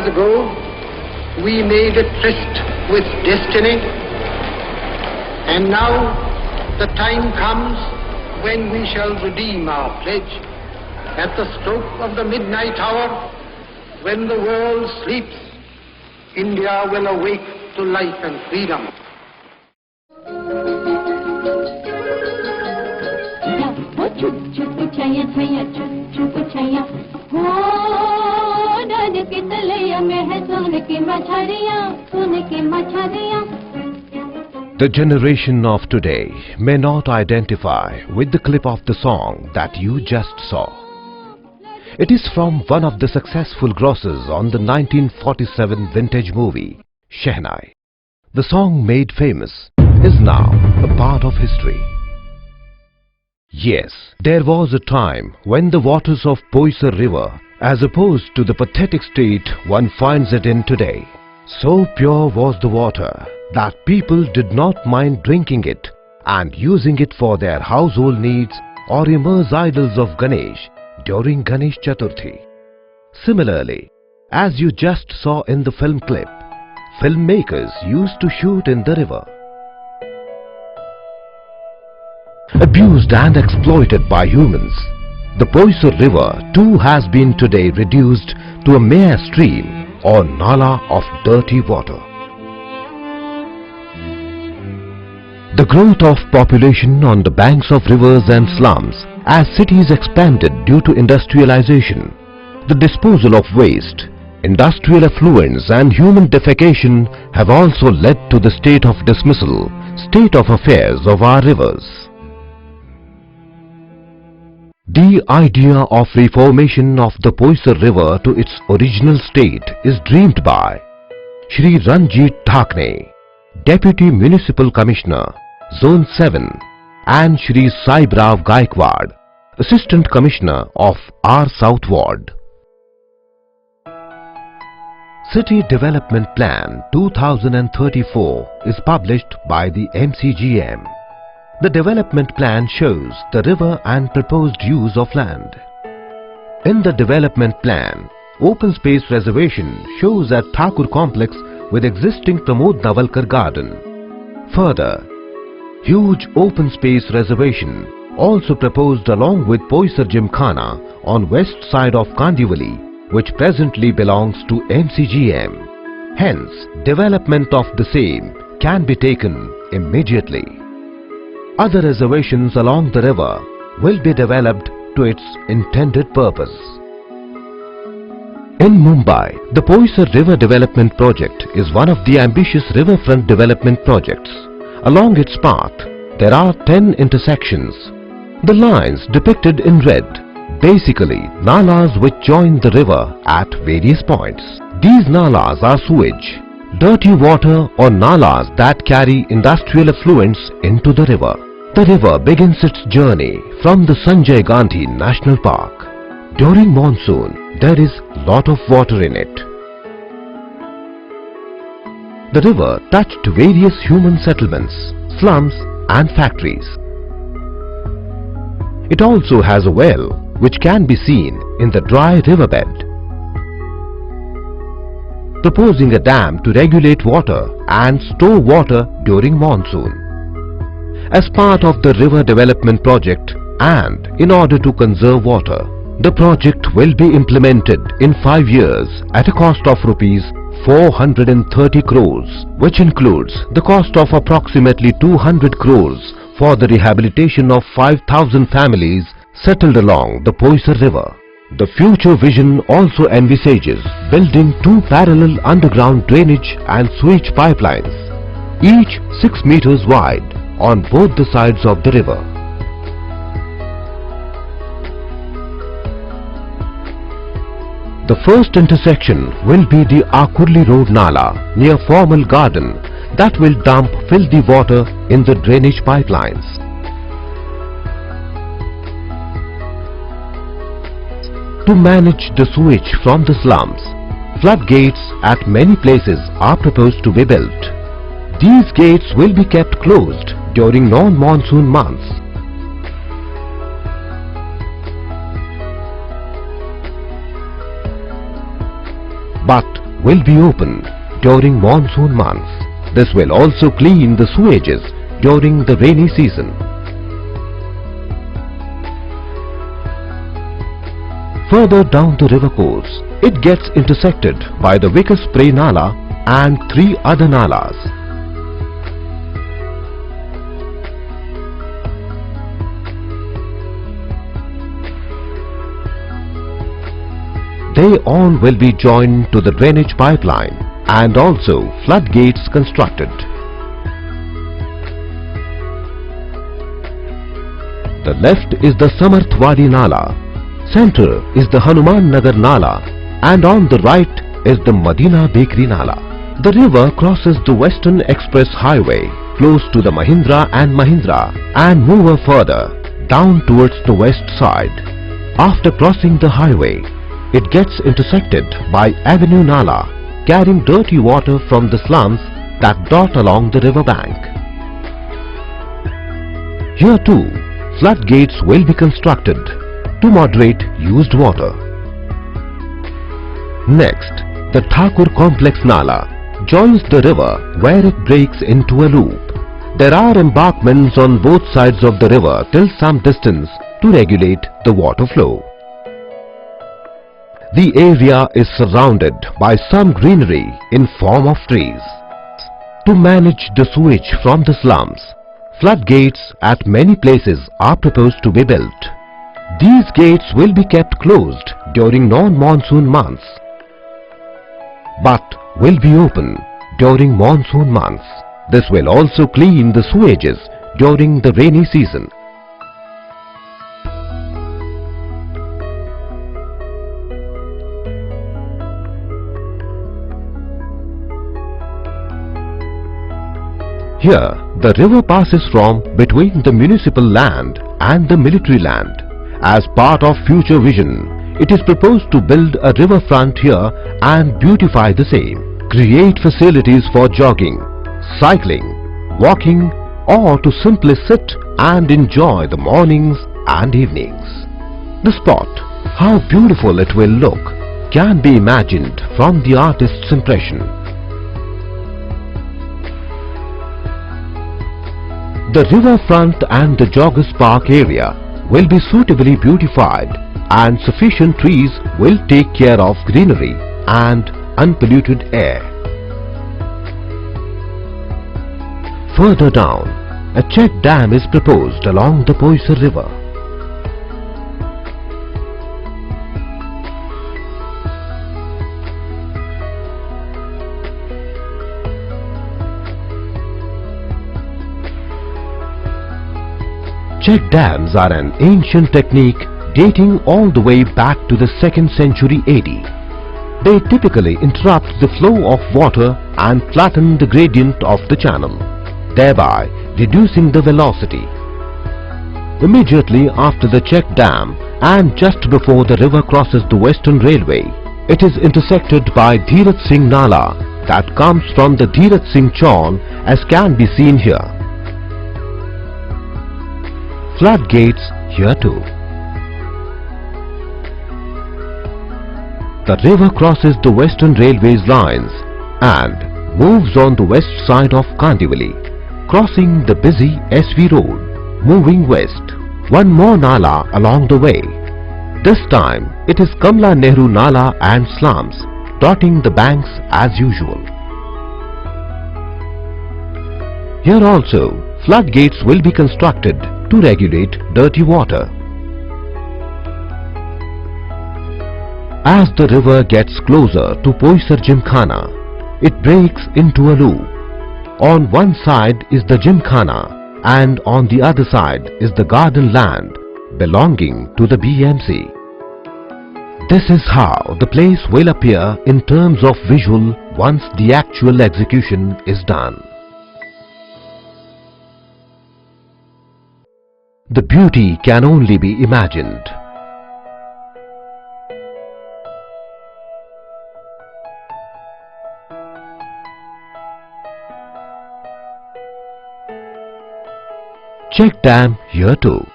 ago, we made a tryst with destiny, and now the time comes when we shall redeem our pledge. At the stroke of the midnight hour, when the world sleeps, India will awake to life and freedom. The generation of today may not identify with the clip of the song that you just saw. It is from one of the successful grosses on the 1947 vintage movie, Shehnai. The song made famous is now a part of history. Yes, there was a time when the waters of Boisar River, as opposed to the pathetic state one finds it in today, so pure was the water that people did not mind drinking it and using it for their household needs or immerse idols of Ganesh during Ganesh Chaturthi. Similarly, as you just saw in the film clip, filmmakers used to shoot in the river. Abused and exploited by humans, the Boisar River too has been today reduced to a mere stream or nala of dirty water. The growth of population on the banks of rivers and slums as cities expanded due to industrialization, the disposal of waste, industrial effluents and human defecation have also led to the state of dismissal, state of affairs of our rivers. The idea of reformation of the Boisar River to its original state is dreamed by Shri Ranjit Thakne, Deputy Municipal Commissioner, Zone 7, and Shri Saibrao Gaikwad, Assistant Commissioner of R South Ward. City Development Plan 2034 is published by the MCGM. The development plan shows the river and proposed use of land. In the development plan, open space reservation shows at Thakur complex with existing Pramod Navalkar garden. Further, huge open space reservation also proposed along with Boisar Gymkhana on west side of Kandivali, which presently belongs to MCGM. Hence, development of the same can be taken immediately. Other reservations along the river will be developed to its intended purpose. In Mumbai, the Boisar River Development Project is one of the ambitious riverfront development projects. Along its path, there are 10 intersections. The lines depicted in red, basically nalas which join the river at various points. These nalas are sewage, dirty water or nalas that carry industrial effluents into the river. The river begins its journey from the Sanjay Gandhi National Park. During monsoon, there is lot of water in it. The river touched various human settlements, slums and factories. It also has a well which can be seen in the dry riverbed. Proposing a dam to regulate water and store water during monsoon. As part of the river development project and in order to conserve water, the project will be implemented in 5 years at a cost of rupees 430 crores, which includes the cost of approximately 200 crores for the rehabilitation of 5,000 families settled along the Boisar River. The future vision also envisages building 2 parallel underground drainage and sewage pipelines, each 6 meters wide, on both the sides of the river. The first intersection will be the Akurli Road Nala near Formal Garden that will dump filthy water in the drainage pipelines. To manage the sewage from the slums, floodgates at many places are proposed to be built. These gates will be kept closed during non-monsoon months. But will be open during monsoon months. This will also clean the sewages during the rainy season. Further down the river course, it gets intersected by the Vikas-Spray Nala and 3 other nalas. They all will be joined to the drainage pipeline and also floodgates constructed. The left is the Samarthwadi Nala, center is the Hanuman Nagar Nala, and on the right is the Madina Bakery Nala. The river crosses the Western Express Highway close to the Mahindra and Mahindra and move further down towards the west side. After crossing the highway, it gets intersected by Avenue Nala, carrying dirty water from the slums that dot along the river bank. Here too, floodgates will be constructed to moderate used water. Next, the Thakur Complex Nala joins the river where it breaks into a loop. There are embankments on both sides of the river till some distance to regulate the water flow. The area is surrounded by some greenery in form of trees. To manage the sewage from the slums, floodgates at many places are proposed to be built. These gates will be kept closed during non-monsoon months, but will be open during monsoon months. This will also clean the sewages during the rainy season. Here, the river passes from between the municipal land and the military land. As part of future vision, it is proposed to build a riverfront here and beautify the same. Create facilities for jogging, cycling, walking, or to simply sit and enjoy the mornings and evenings. The spot, how beautiful it will look, can be imagined from the artist's impression. The riverfront and the Joggers Park area will be suitably beautified and sufficient trees will take care of greenery and unpolluted air. Further down, a check dam is proposed along the Boisar River. Check dams are an ancient technique dating all the way back to the 2nd century AD. They typically interrupt the flow of water and flatten the gradient of the channel, thereby reducing the velocity. Immediately after the check dam and just before the river crosses the Western Railway, it is intersected by Dhirat Singh Nala that comes from the Dhirat Singh Chaun, as can be seen here. Floodgates here too. The river crosses the Western Railway's lines and moves on the west side of Kandivali, crossing the busy SV Road, moving west. One more Nala along the way. This time it is Kamla Nehru Nala and slums, dotting the banks as usual. Here also, floodgates will be constructed to regulate dirty water. As the river gets closer to Boisar Gymkhana, it breaks into a loop. On one side is the Gymkhana and on the other side is the garden land belonging to the BMC. This is how the place will appear in terms of visual once the actual execution is done. The beauty can only be imagined. Check dam here too.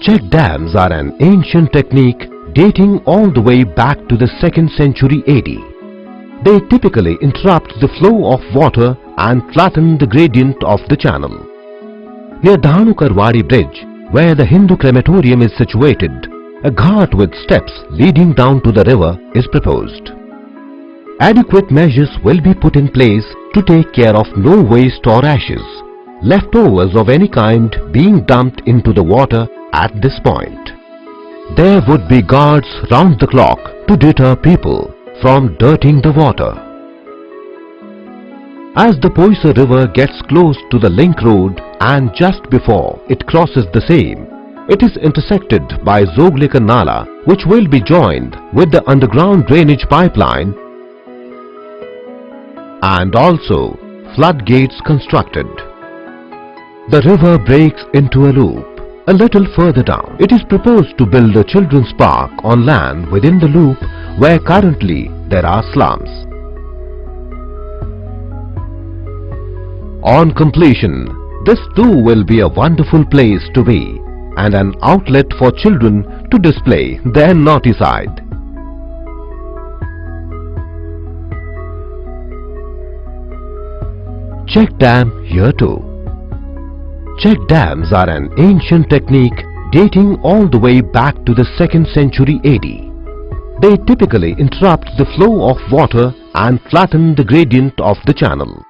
Check dams are an ancient technique dating all the way back to the 2nd century AD. They typically interrupt the flow of water and flatten the gradient of the channel. Near Dhanukarwadi Bridge, where the Hindu crematorium is situated, a ghat with steps leading down to the river is proposed. Adequate measures will be put in place to take care of no waste or ashes, leftovers of any kind being dumped into the water at this point. There would be guards round the clock to deter people from dirtying the water. As the Boisar River gets close to the link road and just before it crosses the same, it is intersected by Zoglikar Nala, which will be joined with the underground drainage pipeline and also floodgates constructed. The river breaks into a loop. A little further down, it is proposed to build a children's park on land within the loop where currently there are slums. On completion, this too will be a wonderful place to be and an outlet for children to display their naughty side. Check dam here too. Check dams are an ancient technique dating all the way back to the 2nd century AD. They typically interrupt the flow of water and flatten the gradient of the channel.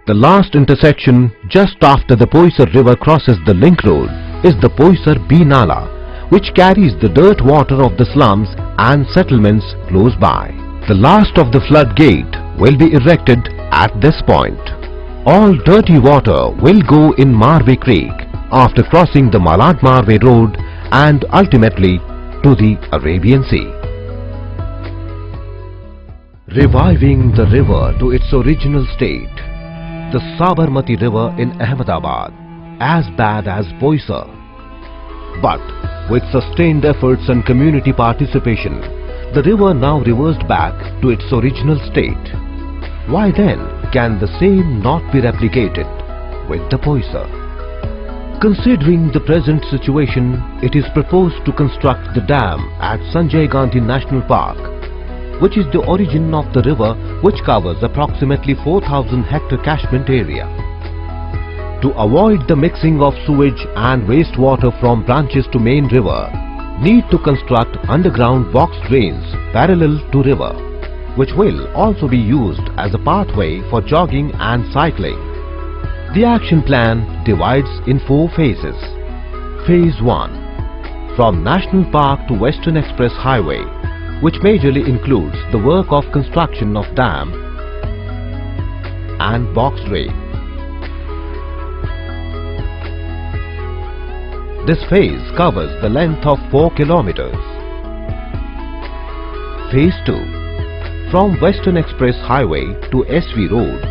The last intersection just after the Boisar River crosses the link road is the Boisar B Nala, which carries the dirt water of the slums and settlements close by. The last of the floodgate will be erected at this point. All dirty water will go in Marve Creek after crossing the Malad Marve Road and ultimately to the Arabian Sea. Reviving the river to its original state, the Sabarmati River in Ahmedabad, as bad as Boisar. But with sustained efforts and community participation, the river now reversed back to its original state. Why then can the same not be replicated with the Boisar? Considering the present situation, it is proposed to construct the dam at Sanjay Gandhi National Park, which is the origin of the river, which covers approximately 4,000 hectare catchment area. To avoid the mixing of sewage and wastewater from branches to main river, need to construct underground box drains parallel to river, which will also be used as a pathway for jogging and cycling. The action plan divides in 4 phases. Phase 1. From National Park to Western Express Highway, which majorly includes the work of construction of dam and box drain. This phase covers the length of 4 kilometers. Phase 2. From Western Express Highway to SV Road,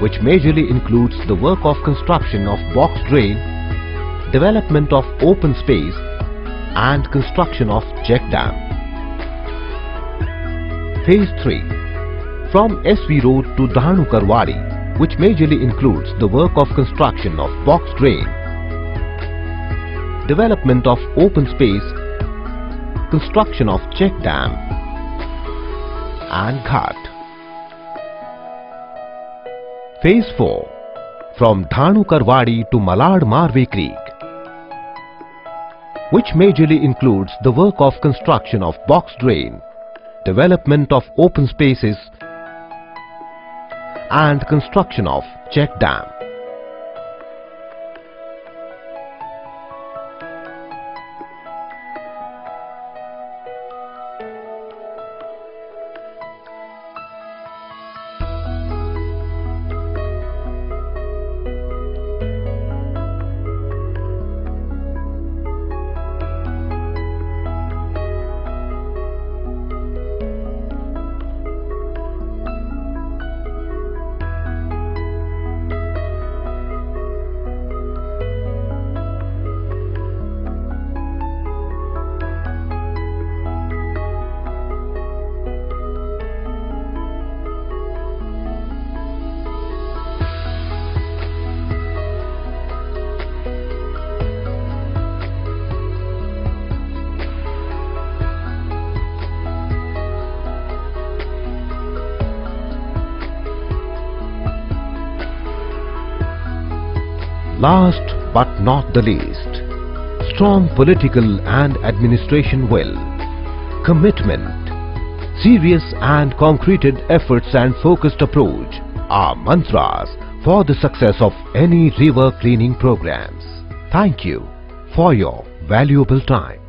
which majorly includes the work of construction of box drain, development of open space and construction of check dam. Phase 3. From SV Road to Dhanukarwadi, which majorly includes the work of construction of box drain, development of open space, construction of check dam and ghat. Phase 4. From Dhanukarwadi to Malad Marve Creek, which majorly includes the work of construction of box drain, development of open spaces and construction of check dam. Last but not the least, strong political and administration will, commitment, serious and concreted efforts and focused approach are mantras for the success of any river cleaning programs. Thank you for your valuable time.